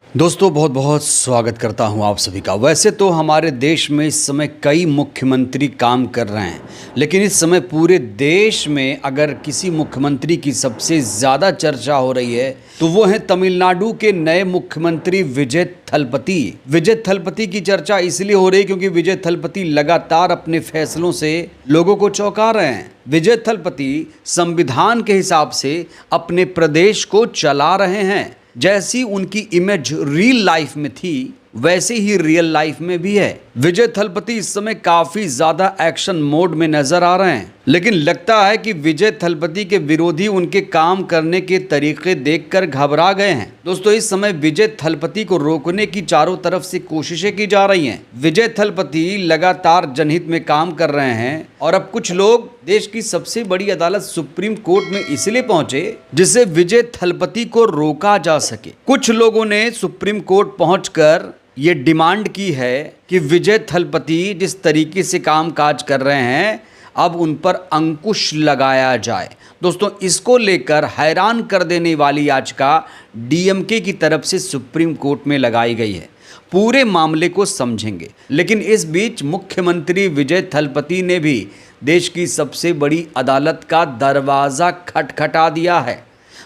दोस्तों बहुत बहुत स्वागत करता हूं आप सभी का। वैसे तो हमारे देश में इस समय कई मुख्यमंत्री काम कर रहे हैं, लेकिन इस समय पूरे देश में अगर किसी मुख्यमंत्री की सबसे ज़्यादा चर्चा हो रही है तो वो है तमिलनाडु के नए मुख्यमंत्री विजय थलपति। विजय थलपति की चर्चा इसलिए हो रही है क्योंकि विजय थलपति लगातार अपने फैसलों से लोगों को चौंका रहे हैं। विजय थलपति संविधान के हिसाब से अपने प्रदेश को चला रहे हैं। जैसी उनकी इमेज रियल लाइफ में थी वैसे ही रियल लाइफ में भी है। विजय थलपति इस समय काफी ज्यादा एक्शन मोड में नजर आ रहे हैं, लेकिन लगता है कि विजय थलपति के विरोधी उनके काम करने के तरीके देखकर घबरा गए हैं। दोस्तों इस समय विजय थलपति को रोकने की चारों तरफ से कोशिशें की जा रही हैं। विजय थलपति लगातार जनहित में काम कर रहे हैं और अब कुछ लोग देश की सबसे बड़ी अदालत सुप्रीम कोर्ट में इसलिए पहुंचे जिससे विजय थलपति को रोका जा सके। कुछ लोगों ने सुप्रीम कोर्ट पहुंचकर ये डिमांड की है कि विजय थलपति जिस तरीके से काम काज कर रहे हैं अब उन पर अंकुश लगाया जाए। दोस्तों इसको लेकर हैरान कर देने वाली याचिका डीएमके की तरफ से सुप्रीम कोर्ट में लगाई गई है। पूरे मामले को समझेंगे, लेकिन इस बीच मुख्यमंत्री विजय थलपति ने भी देश की सबसे बड़ी अदालत का दरवाज़ा खटखटा दिया है।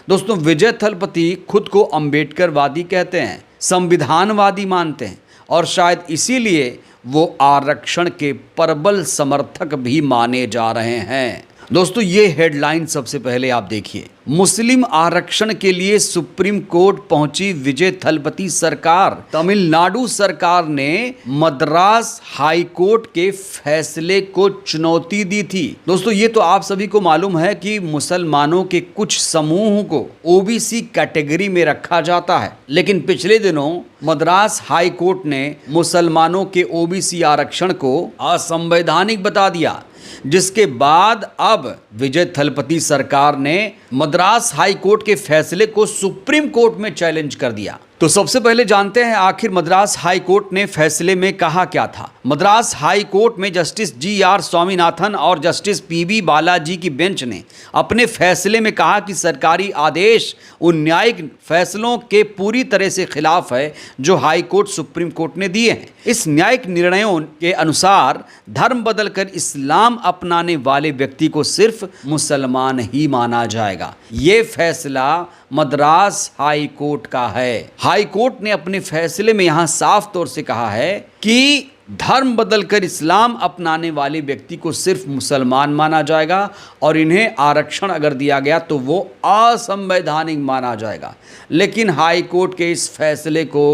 दोस्तों विजय थलपति खुद को अम्बेडकरवादी कहते हैं, संविधानवादी मानते हैं और शायद इसीलिए वो आरक्षण के प्रबल समर्थक भी माने जा रहे हैं। दोस्तों ये हेडलाइन सबसे पहले आप देखिए। मुस्लिम आरक्षण के लिए सुप्रीम कोर्ट पहुंची विजय थलपति सरकार। तमिलनाडु सरकार ने मद्रास हाई कोर्ट के फैसले को चुनौती दी थी। दोस्तों ये तो आप सभी को मालूम है कि मुसलमानों के कुछ समूह को ओबीसी कैटेगरी में रखा जाता है, लेकिन पिछले दिनों मद्रास हाई कोर्ट ने मुसलमानों के ओबीसी आरक्षण को असंवैधानिक बता दिया, जिसके बाद अब विजय थलपति सरकार ने मद्रास हाई कोर्ट के फैसले को सुप्रीम कोर्ट में चैलेंज कर दिया। तो सबसे पहले जानते हैं आखिर मद्रास हाई कोर्ट ने फैसले में कहा क्या था। मद्रास हाई कोर्ट में जस्टिस जी.आर. स्वामीनाथन और जस्टिस पी.बी. बालाजी की बेंच ने अपने फैसले में कहा कि सरकारी आदेश उन न्यायिक फैसलों के पूरी तरह से खिलाफ है जो हाई कोर्ट सुप्रीम कोर्ट ने दिए हैं। इस न्यायिक निर्णयों के अनुसार धर्म बदलकर इस्लाम अपनाने वाले व्यक्ति को सिर्फ मुसलमान ही माना जाएगा। ये फैसला मद्रास हाई कोर्ट का है। हाई कोर्ट ने अपने फैसले में यहां साफ तौर से कहा है कि धर्म बदलकर इस्लाम अपनाने वाले व्यक्ति को सिर्फ मुसलमान माना जाएगा और इन्हें आरक्षण अगर दिया गया तो वो असंवैधानिक माना जाएगा। लेकिन हाई कोर्ट के इस फैसले को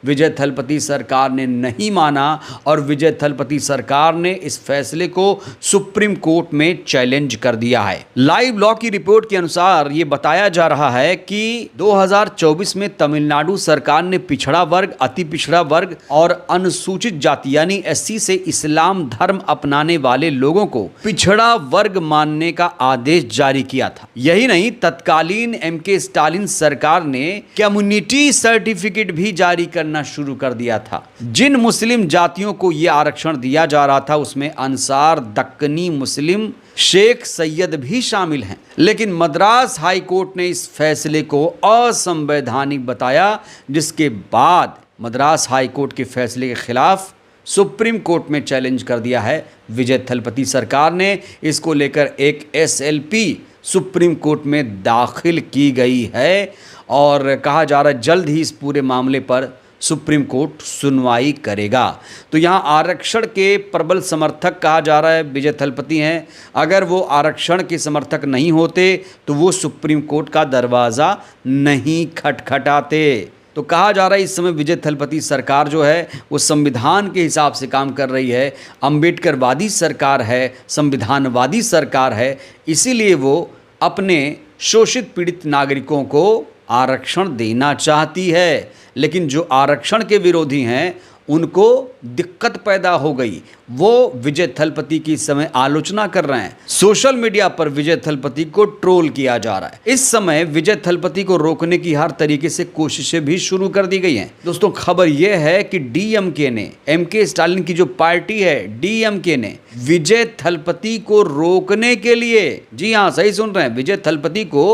विजय थलपति सरकार ने नहीं माना और विजय थलपति सरकार ने इस फैसले को सुप्रीम कोर्ट में चैलेंज कर दिया है। लाइव लॉ की रिपोर्ट के अनुसार ये बताया जा रहा है कि 2024 में तमिलनाडु सरकार ने पिछड़ा वर्ग, अति पिछड़ा वर्ग और अनुसूचित जाति यानी एससी से इस्लाम धर्म अपनाने वाले लोगों को पिछड़ा वर्ग मानने का आदेश जारी किया था। यही नहीं, तत्कालीन एमके स्टालिन सरकार ने कम्युनिटी सर्टिफिकेट भी जारी करना शुरू कर दिया था। जिन मुस्लिम जातियों को यह आरक्षण दिया जा रहा था उसमें अंसार, दक्कनी मुस्लिम, शेख सैयद भी शामिल हैं। लेकिन मद्रास हाई कोर्ट ने इस फैसले को असंवैधानिक बताया, जिसके बाद मद्रास हाई कोर्ट के फैसले के खिलाफ सुप्रीम कोर्ट में चैलेंज कर दिया है विजय थलपति सरकार ने। इसको लेकर एक एसएलपी सुप्रीम कोर्ट में दाखिल की गई है और कहा जा रहा है जल्द ही इस पूरे मामले पर सुप्रीम कोर्ट सुनवाई करेगा। तो यहाँ आरक्षण के प्रबल समर्थक कहा जा रहा है विजय थलपति हैं। अगर वो आरक्षण के समर्थक नहीं होते तो वो सुप्रीम कोर्ट का दरवाज़ा नहीं खटखटाते। तो कहा जा रहा है इस समय विजय थलपति सरकार जो है वो संविधान के हिसाब से काम कर रही है, अम्बेडकरवादी सरकार है, संविधानवादी सरकार है, इसीलिए वो अपने शोषित पीड़ित नागरिकों को आरक्षण देना चाहती है। लेकिन जो आरक्षण के विरोधी हैं उनको दिक्कत पैदा हो गई। वो विजय थलपति की इस समय आलोचना कर रहे हैं। सोशल मीडिया पर विजय थलपति को ट्रोल किया जा रहा है। इस समय विजय थलपति को रोकने की हर तरीके से कोशिशें भी शुरू कर दी गई हैं। दोस्तों खबर यह है कि डीएमके ने, एमके स्टालिन की जो पार्टी है डीएमके ने विजय थलपति को रोकने के लिए, जी हाँ सही सुन रहे हैं, विजय थलपति को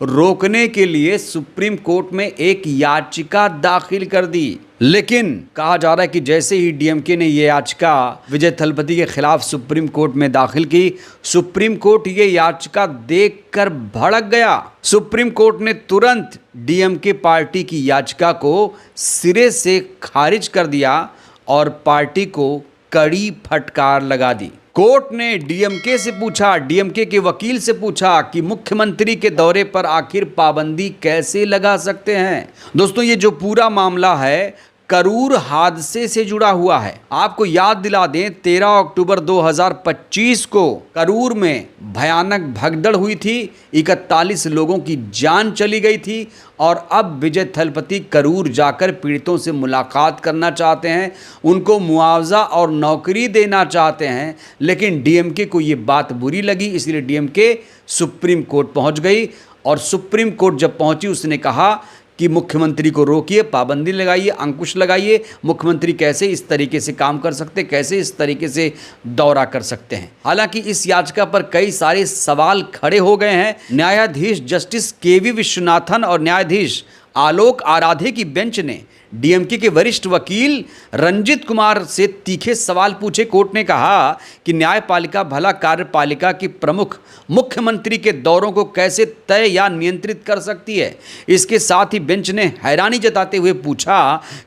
रोकने के लिए सुप्रीम कोर्ट में एक याचिका दाखिल कर दी। लेकिन कहा जा रहा है कि जैसे ही डीएमके ने ये याचिका विजय थलपति के खिलाफ सुप्रीम कोर्ट में दाखिल की, सुप्रीम कोर्ट ये याचिका देखकर भड़क गया। सुप्रीम कोर्ट ने तुरंत डीएमके पार्टी की याचिका को सिरे से खारिज कर दिया और पार्टी को कड़ी फटकार लगा दी। कोर्ट ने डीएमके से पूछा, डीएमके के वकील से पूछा कि मुख्यमंत्री के दौरे पर आखिर पाबंदी कैसे लगा सकते हैं। दोस्तों, ये जो पूरा मामला है करूर हादसे से जुड़ा हुआ है। आपको याद दिला दें, 13 अक्टूबर 2025 को करूर में भयानक भगदड़ हुई थी, 41 लोगों की जान चली गई थी और अब विजय थलपति करूर जाकर पीड़ितों से मुलाकात करना चाहते हैं, उनको मुआवजा और नौकरी देना चाहते हैं। लेकिन डीएमके को ये बात बुरी लगी, इसलिए डीएमके सुप्रीम कोर्ट पहुंच गई और सुप्रीम कोर्ट जब पहुंची उसने कहा कि मुख्यमंत्री को रोकिए, पाबंदी लगाइए, अंकुश लगाइए। मुख्यमंत्री कैसे इस तरीके से काम कर सकते हैं, कैसे इस तरीके से दौरा कर सकते हैं। हालांकि इस याचिका पर कई सारे सवाल खड़े हो गए हैं। न्यायाधीश जस्टिस केवी विश्वनाथन और न्यायाधीश आलोक आराधे की बेंच ने डीएमके के वरिष्ठ वकील रंजित कुमार से तीखे सवाल पूछे। कोर्ट ने कहा कि न्यायपालिका भला कार्यपालिका की प्रमुख मुख्यमंत्री के दौरों को कैसे तय या नियंत्रित कर सकती है। इसके साथ ही बेंच ने हैरानी जताते हुए पूछा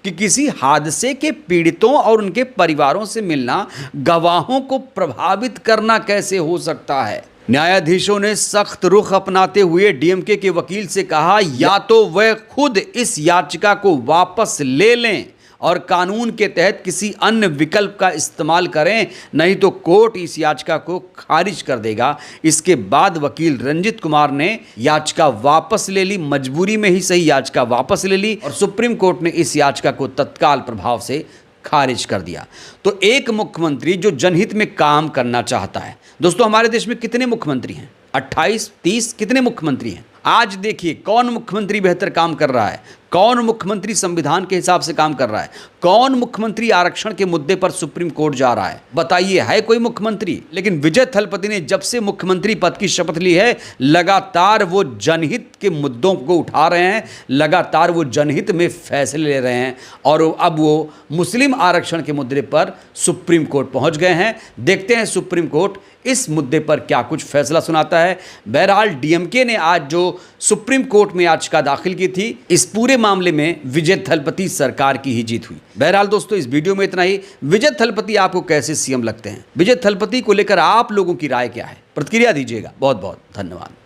कि किसी हादसे के पीड़ितों और उनके परिवारों से मिलना गवाहों को प्रभावित करना कैसे हो सकता है। न्यायाधीशों ने सख्त रुख अपनाते हुए डीएमके के वकील से कहा, या तो वह खुद इस याचिका को वापस ले लें और कानून के तहत किसी अन्य विकल्प का इस्तेमाल करें, नहीं तो कोर्ट इस याचिका को खारिज कर देगा। इसके बाद वकील रंजित कुमार ने याचिका वापस ले ली, मजबूरी में ही सही याचिका वापस ले ली और सुप्रीम कोर्ट ने इस याचिका को तत्काल प्रभाव से खारिज कर दिया। तो एक मुख्यमंत्री जो जनहित में काम करना चाहता है। दोस्तों, हमारे देश में कितने मुख्यमंत्री हैं? 28, 30 कितने मुख्यमंत्री हैं? आज देखिए कौन मुख्यमंत्री बेहतर काम कर रहा है, कौन मुख्यमंत्री संविधान के हिसाब से काम कर रहा है, कौन मुख्यमंत्री आरक्षण के मुद्दे पर सुप्रीम कोर्ट जा रहा है। बताइए, है कोई मुख्यमंत्री? लेकिन विजय थलपति ने जब से मुख्यमंत्री पद की शपथ ली है, लगातार वो जनहित के मुद्दों को उठा रहे हैं, लगातार वो जनहित में फैसले ले रहे हैं और अब वो मुस्लिम आरक्षण के मुद्दे पर सुप्रीम कोर्ट पहुंच गए हैं। देखते हैं सुप्रीम कोर्ट इस मुद्दे पर क्या कुछ फैसला सुनाता है। बहरहाल डीएमके ने आज जो सुप्रीम कोर्ट में याचिका दाखिल की थी, इस पूरे मामले में विजय थलपति सरकार की ही जीत हुई। बहरहाल दोस्तों, इस वीडियो में इतना ही। विजय थलपति आपको कैसे सीएम लगते हैं? विजय थलपति को लेकर आप लोगों की राय क्या है? प्रतिक्रिया दीजिएगा। बहुत बहुत धन्यवाद।